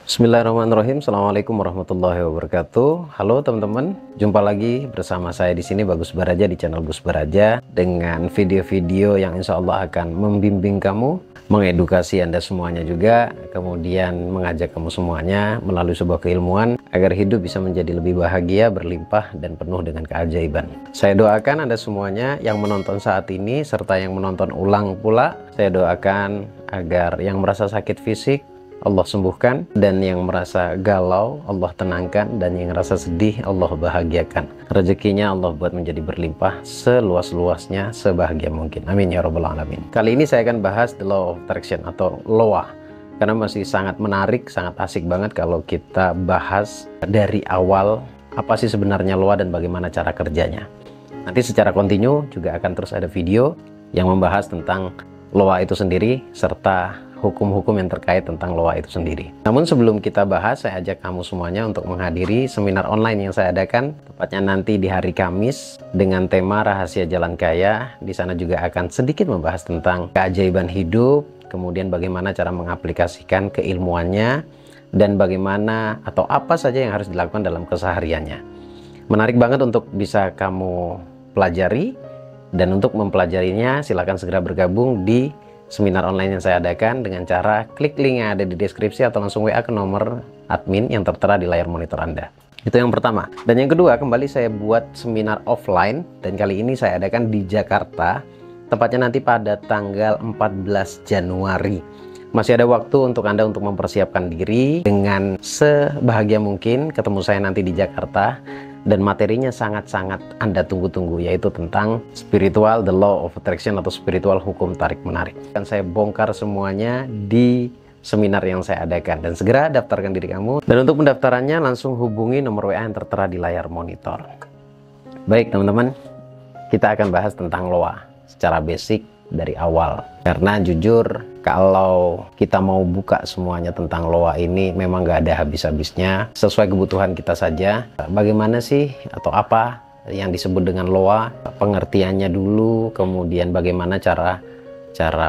Bismillahirrahmanirrahim. Assalamualaikum warahmatullahi wabarakatuh. Halo teman-teman, jumpa lagi bersama saya di sini Bagus Baraja di channel Gus Baraja dengan video-video yang insya Allah akan membimbing kamu, mengedukasi Anda semuanya juga, kemudian mengajak kamu semuanya melalui sebuah keilmuan agar hidup bisa menjadi lebih bahagia, berlimpah dan penuh dengan keajaiban. Saya doakan Anda semuanya yang menonton saat ini serta yang menonton ulang pula, saya doakan agar yang merasa sakit fisik Allah sembuhkan, dan yang merasa galau Allah tenangkan, dan yang merasa sedih Allah bahagiakan. Rezekinya Allah buat menjadi berlimpah seluas-luasnya, sebahagia mungkin. Amin ya rabbal alamin. Kali ini saya akan bahas the law of attraction atau LOA, karena masih sangat menarik, sangat asik banget kalau kita bahas dari awal apa sih sebenarnya LOA dan bagaimana cara kerjanya. Nanti secara kontinu juga akan terus ada video yang membahas tentang LOA itu sendiri serta hukum-hukum yang terkait tentang LOA itu sendiri. Namun sebelum kita bahas, saya ajak kamu semuanya untuk menghadiri seminar online yang saya adakan, tepatnya nanti di hari Kamis dengan tema Rahasia Jalan Kaya. Di sana juga akan sedikit membahas tentang keajaiban hidup, kemudian bagaimana cara mengaplikasikan keilmuannya, dan bagaimana atau apa saja yang harus dilakukan dalam kesehariannya. Menarik banget untuk bisa kamu pelajari, dan untuk mempelajarinya silakan segera bergabung di seminar online yang saya adakan dengan cara klik link yang ada di deskripsi atau langsung WA ke nomor admin yang tertera di layar monitor Anda. Itu yang pertama. Dan yang kedua, kembali saya buat seminar offline, dan kali ini saya adakan di Jakarta, tepatnya nanti pada tanggal 14 Januari. Masih ada waktu untuk Anda untuk mempersiapkan diri dengan sebahagia mungkin ketemu saya nanti di Jakarta. Dan materinya sangat-sangat Anda tunggu-tunggu, yaitu tentang spiritual, the law of attraction atau spiritual hukum tarik-menarik. Akan saya bongkar semuanya di seminar yang saya adakan, dan segera daftarkan diri kamu. Dan untuk pendaftarannya langsung hubungi nomor WA yang tertera di layar monitor. Baik teman-teman, kita akan bahas tentang LOA secara basic dari awal. Karena jujur, kalau kita mau buka semuanya tentang LOA ini memang nggak ada habis-habisnya, sesuai kebutuhan kita saja. Bagaimana sih atau apa yang disebut dengan LOA, pengertiannya dulu, kemudian bagaimana cara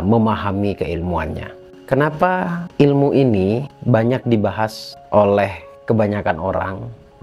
memahami keilmuannya. Kenapa ilmu ini banyak dibahas oleh kebanyakan orang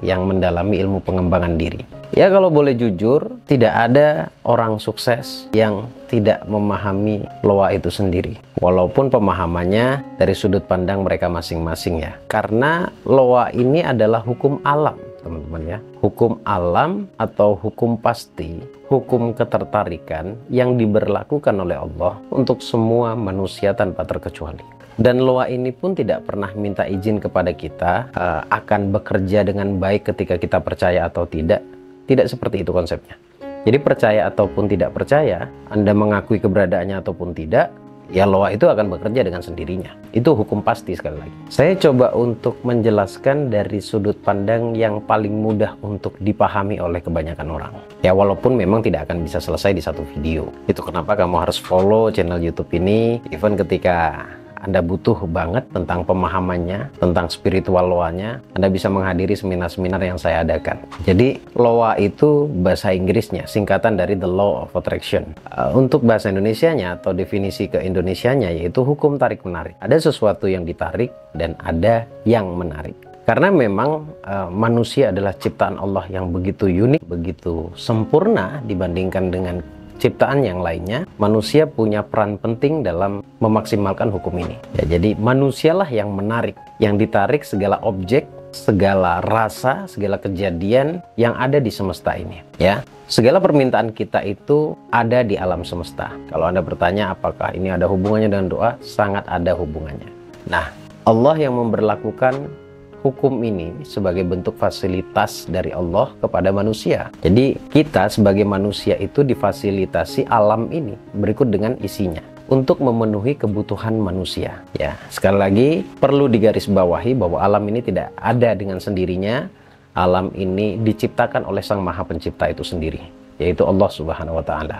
yang mendalami ilmu pengembangan diri? Ya kalau boleh jujur, tidak ada orang sukses yang tidak memahami LOA itu sendiri. Walaupun pemahamannya dari sudut pandang mereka masing-masing ya. Karena LOA ini adalah hukum alam, teman-teman ya. Hukum alam atau hukum pasti, hukum ketertarikan yang diberlakukan oleh Allah untuk semua manusia tanpa terkecuali. Dan LOA ini pun tidak pernah minta izin kepada kita akan bekerja dengan baik ketika kita percaya atau tidak. Tidak seperti itu konsepnya. Jadi percaya ataupun tidak percaya, Anda mengakui keberadaannya ataupun tidak, ya LOA itu akan bekerja dengan sendirinya. Itu hukum pasti sekali lagi. Saya coba untuk menjelaskan dari sudut pandang yang paling mudah untuk dipahami oleh kebanyakan orang. Ya walaupun memang tidak akan bisa selesai di satu video. Itu kenapa kamu harus follow channel YouTube ini, even ketika Anda butuh banget tentang pemahamannya, tentang spiritual LOA-nya, Anda bisa menghadiri seminar-seminar yang saya adakan. Jadi LOA itu bahasa Inggrisnya, singkatan dari the law of attraction. Untuk bahasa Indonesianya atau definisi ke-Indonesianya yaitu hukum tarik-menarik. Ada sesuatu yang ditarik dan ada yang menarik. Karena memang manusia adalah ciptaan Allah yang begitu unik, begitu sempurna dibandingkan dengan ciptaan yang lainnya. Manusia punya peran penting dalam memaksimalkan hukum ini ya. Jadi manusialah yang menarik, yang ditarik segala objek, segala rasa, segala kejadian yang ada di semesta ini ya. Segala permintaan kita itu ada di alam semesta. Kalau Anda bertanya apakah ini ada hubungannya dengan doa, sangat ada hubungannya. Nah, Allah yang memberlakukan hukum ini sebagai bentuk fasilitas dari Allah kepada manusia. Jadi kita sebagai manusia itu difasilitasi alam ini berikut dengan isinya untuk memenuhi kebutuhan manusia ya. Sekali lagi perlu digarisbawahi bahwa alam ini tidak ada dengan sendirinya. Alam ini diciptakan oleh Sang Maha Pencipta itu sendiri, yaitu Allah Subhanahu wa Ta'ala.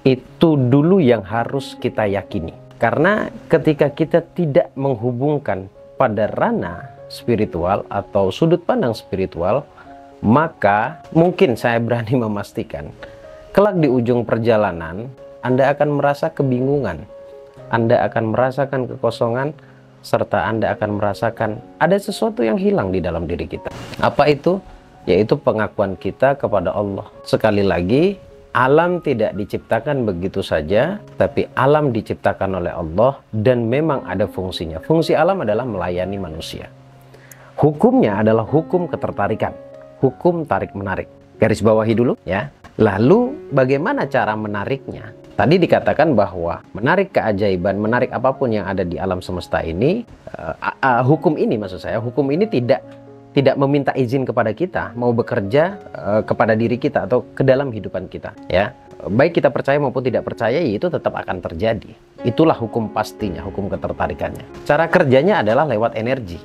Itu dulu yang harus kita yakini. Karena ketika kita tidak menghubungkan pada ranah spiritual atau sudut pandang spiritual, maka mungkin saya berani memastikan kelak di ujung perjalanan Anda akan merasa kebingungan, Anda akan merasakan kekosongan, serta Anda akan merasakan ada sesuatu yang hilang di dalam diri kita. Apa itu? Yaitu pengakuan kita kepada Allah. Sekali lagi, alam tidak diciptakan begitu saja, tapi alam diciptakan oleh Allah dan memang ada fungsinya. Fungsi alam adalah melayani manusia. Hukumnya adalah hukum ketertarikan, hukum tarik-menarik. Garis bawahi dulu ya. Lalu bagaimana cara menariknya? Tadi dikatakan bahwa menarik keajaiban, menarik apapun yang ada di alam semesta ini, hukum ini maksud saya, hukum ini tidak meminta izin kepada kita mau bekerja kepada diri kita atau ke dalam kehidupan kita ya. Baik kita percaya maupun tidak percaya, itu tetap akan terjadi. Itulah hukum pastinya, hukum ketertarikannya. Cara kerjanya adalah lewat energi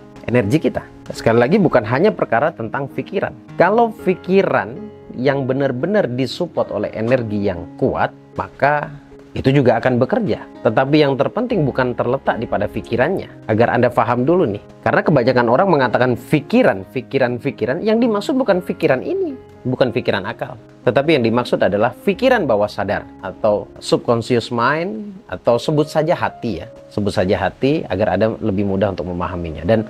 kita. Sekali lagi, bukan hanya perkara tentang pikiran. Kalau pikiran yang benar-benar disupport oleh energi yang kuat, maka itu juga akan bekerja. Tetapi yang terpenting bukan terletak di pada pikirannya. Agar Anda paham dulu nih. Karena kebanyakan orang mengatakan pikiran. Yang dimaksud bukan pikiran ini, bukan pikiran akal. Tetapi yang dimaksud adalah pikiran bawah sadar atau subconscious mind, atau sebut saja hati ya. Sebut saja hati agar Anda lebih mudah untuk memahaminya. Dan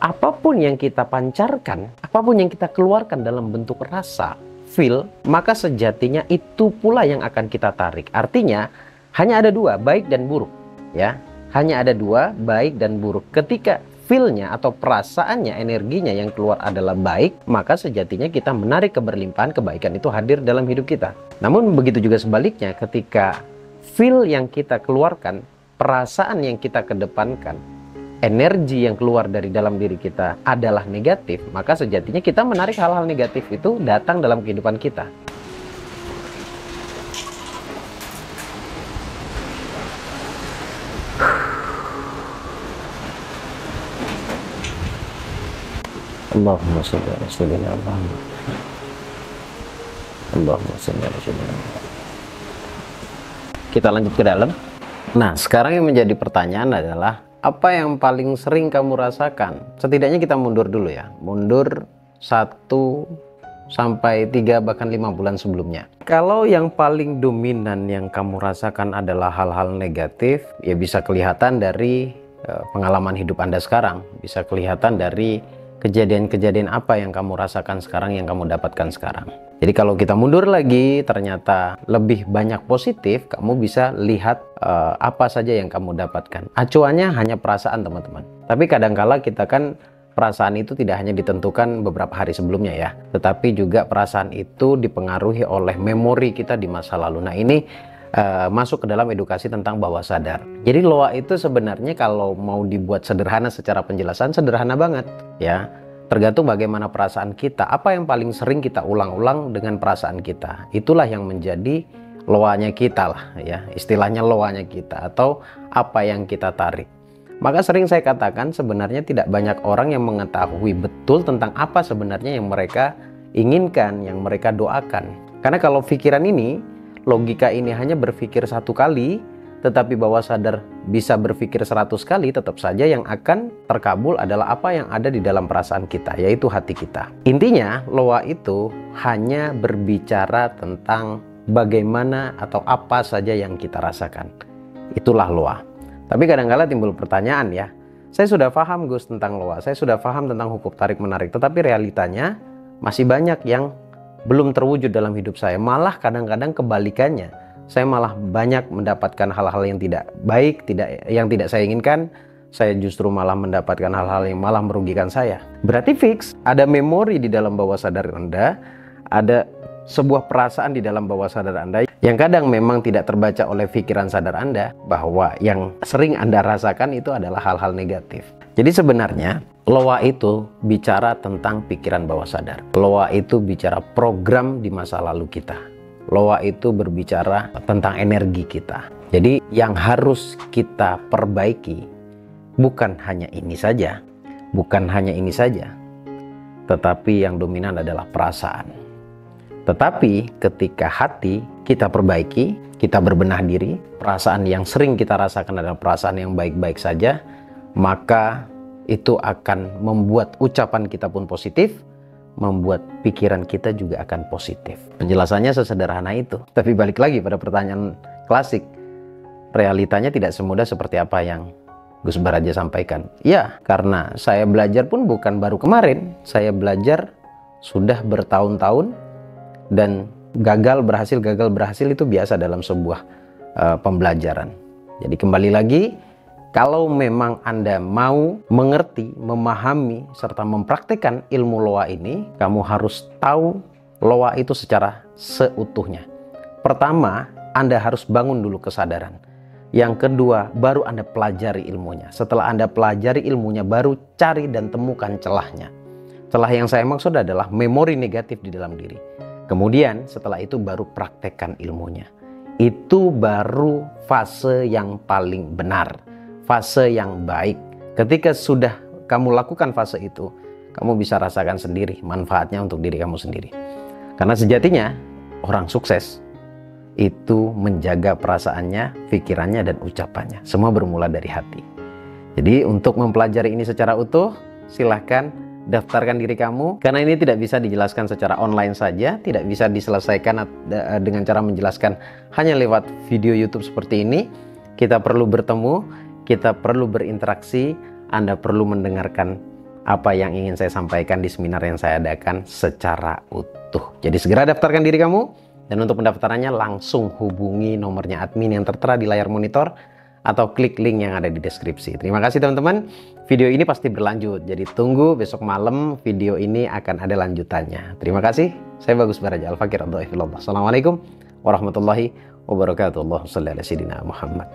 apapun yang kita pancarkan, apapun yang kita keluarkan dalam bentuk rasa, feel, maka sejatinya itu pula yang akan kita tarik. Artinya hanya ada dua, baik dan buruk ya. Hanya ada dua, baik dan buruk. Ketika feel-nya atau perasaannya, energinya yang keluar adalah baik, maka sejatinya kita menarik keberlimpahan kebaikan itu hadir dalam hidup kita. Namun begitu juga sebaliknya, ketika feel yang kita keluarkan, perasaan yang kita kedepankan, energi yang keluar dari dalam diri kita adalah negatif, maka sejatinya kita menarik hal-hal negatif itu datang dalam kehidupan kita. Allahumma sholli ala sayyidina Muhammad. Allahumma sholli ala sayyidina Muhammad. Kita lanjut ke dalam. Nah, sekarang yang menjadi pertanyaan adalah, apa yang paling sering kamu rasakan? Setidaknya kita mundur dulu ya. Mundur 1 sampai 3 bahkan 5 bulan sebelumnya. Kalau yang paling dominan yang kamu rasakan adalah hal-hal negatif, ya bisa kelihatan dari pengalaman hidup Anda sekarang. Bisa kelihatan dari kejadian-kejadian apa yang kamu rasakan sekarang, yang kamu dapatkan sekarang. Jadi kalau kita mundur lagi, ternyata lebih banyak positif, kamu bisa lihat apa saja yang kamu dapatkan. Acuannya hanya perasaan, teman-teman. Tapi kadangkala kita kan, perasaan itu tidak hanya ditentukan beberapa hari sebelumnya ya, tetapi juga perasaan itu dipengaruhi oleh memori kita di masa lalu. Nah, ini masuk ke dalam edukasi tentang bawah sadar. Jadi loa itu sebenarnya kalau mau dibuat sederhana secara penjelasan, sederhana banget ya. Tergantung bagaimana perasaan kita, apa yang paling sering kita ulang-ulang dengan perasaan kita. Itulah yang menjadi loanya kita lah ya, istilahnya loanya kita, atau apa yang kita tarik. Maka sering saya katakan sebenarnya tidak banyak orang yang mengetahui betul tentang apa sebenarnya yang mereka inginkan, yang mereka doakan. Karena kalau pikiran ini, logika ini hanya berpikir 1 kali, tetapi bawah sadar bisa berpikir 100 kali, tetap saja yang akan terkabul adalah apa yang ada di dalam perasaan kita, yaitu hati kita. Intinya, loa itu hanya berbicara tentang bagaimana atau apa saja yang kita rasakan. Itulah loa. Tapi kadang-kala timbul pertanyaan ya, saya sudah paham Gus tentang loa, saya sudah paham tentang hukum tarik-menarik, tetapi realitanya masih banyak yang belum terwujud dalam hidup saya. Malah kadang-kadang kebalikannya, saya malah banyak mendapatkan hal-hal yang tidak baik, yang tidak saya inginkan. Saya justru malah mendapatkan hal-hal yang malah merugikan saya. Berarti fix, ada memori di dalam bawah sadar Anda, ada sebuah perasaan di dalam bawah sadar Anda yang kadang memang tidak terbaca oleh pikiran sadar Anda, bahwa yang sering Anda rasakan itu adalah hal-hal negatif. Jadi sebenarnya loa itu bicara tentang pikiran bawah sadar. Loa itu bicara program di masa lalu kita. Loa itu berbicara tentang energi kita. Jadi yang harus kita perbaiki bukan hanya ini saja, tetapi yang dominan adalah perasaan. Tetapi ketika hati kita perbaiki, kita berbenah diri, perasaan yang sering kita rasakan adalah perasaan yang baik-baik saja, maka itu akan membuat ucapan kita pun positif, membuat pikiran kita juga akan positif. Penjelasannya sesederhana itu. Tapi balik lagi pada pertanyaan klasik, realitanya tidak semudah seperti apa yang Gus Baraja sampaikan? Ya, karena saya belajar pun bukan baru kemarin. Saya belajar sudah bertahun-tahun, dan gagal berhasil itu biasa dalam sebuah pembelajaran. Jadi kembali lagi, kalau memang Anda mau mengerti, memahami, serta mempraktikkan ilmu loa ini, kamu harus tahu loa itu secara seutuhnya. Pertama, Anda harus bangun dulu kesadaran. Yang kedua, baru Anda pelajari ilmunya. Setelah Anda pelajari ilmunya, baru cari dan temukan celahnya. Celah yang saya maksud adalah memori negatif di dalam diri. Kemudian setelah itu baru praktekkan ilmunya. Itu baru fase yang paling benar, fase yang baik. Ketika sudah kamu lakukan fase itu, kamu bisa rasakan sendiri manfaatnya untuk diri kamu sendiri. Karena sejatinya orang sukses itu menjaga perasaannya, pikirannya, dan ucapannya. Semua bermula dari hati. Jadi untuk mempelajari ini secara utuh, silahkan daftarkan diri kamu. Karena ini tidak bisa dijelaskan secara online saja, tidak bisa diselesaikan dengan cara menjelaskan hanya lewat video YouTube seperti ini. Kita perlu bertemu, kita perlu berinteraksi, Anda perlu mendengarkan apa yang ingin saya sampaikan di seminar yang saya adakan secara utuh. Jadi segera daftarkan diri kamu. Dan untuk pendaftarannya langsung hubungi nomornya admin yang tertera di layar monitor atau klik link yang ada di deskripsi. Terima kasih teman-teman. Video ini pasti berlanjut. Jadi tunggu besok malam video ini akan ada lanjutannya. Terima kasih. Saya Bagus Baraja. Al-Fakir Abdullah. Assalamualaikum warahmatullahi wabarakatuh. Allahumma shalli ala sayyidina Muhammad.